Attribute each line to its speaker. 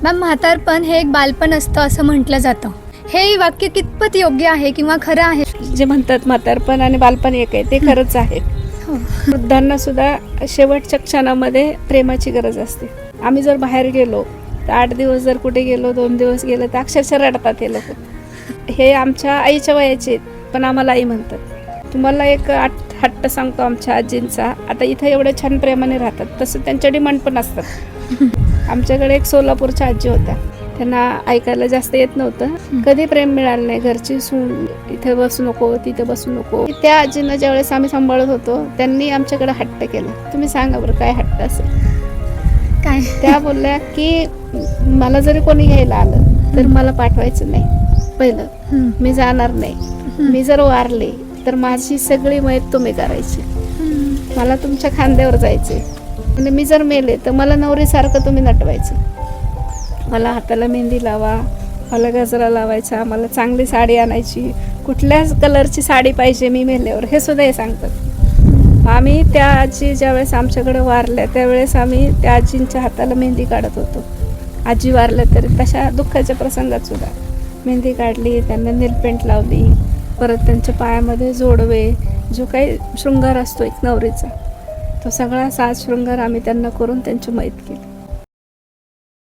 Speaker 1: Ma'am, म्हातारपण हे एक बालपण असतं असं म्हटलं जातं. हे वाक्य कितपत योग्य आहे किंवा खरं आहे?
Speaker 2: जे म्हणतात म्हातारपण आणि बालपण एक आहे ते खरंच आहे.
Speaker 1: हो.
Speaker 2: वृद्धांना सुद्धा शेवटच्या क्षणामध्ये प्रेमाची गरज असते. आम्ही जर बाहेर गेलो तर 8 दिवस जर कुठे गेलो, 2 दिवस गेलो तर अक्षरशः रडतात हे लोक. हे आमच्या आईच्या वयाचे आहेत पण आम्हाला आई म्हणतात. तुम्हाला एक हट्ट सांगतो आमच्या आजींचा. आता इथं एवढं छान प्रेमाने राहतात, तसं त्यांच्या डिमांड पण असतात. आमच्याकडे एक सोलापूरच्या आजी होत्या, त्यांना ऐकायला जास्त येत नव्हतं. कधी प्रेम मिळालं नाही. घरची सून इथे बसू नको, तिथे बसू नको. त्या आजीनं ज्यावेळेस आम्ही सांभाळत होतो त्यांनी आमच्याकडे हट्ट केला. तुम्ही सांगा बरं काय हट्ट असेल?
Speaker 1: काय?
Speaker 2: त्या बोलल्या की मला जरी कोणी घ्यायला आलं तर मला पाठवायचं नाही. पहिलं मी जाणार नाही. मी जर वारले तर माझी सगळी मयत तुम्ही करायची. मला तुमच्या खांद्यावर जायचे. आणि मी जर मेले तर मला नवरीसारखं तुम्ही नटवायचं. मला हाताला मेहंदी लावा, मला गजरा लावायचा, मला चांगली साडी आणायची, कुठल्याच कलरची साडी पाहिजे मी मेल्यावर, हे सुद्धा हे सांगतात. आम्ही त्या आजी ज्यावेळेस आमच्याकडे वारल्या त्यावेळेस आम्ही त्या आजींच्या हाताला मेहंदी काढत होतो. आजी वारल्या तरी तशा दुःखाच्या प्रसंगात सुद्धा मेहंदी काढली, त्यांना नीलपेंट लावली. परत त्यांच्या पायामध्ये जोडवे, जो काही शृंगार असतो एक नवरीचा, तो सगळा साज शृंगार आम्ही त्यांना करून त्यांची मयत केली.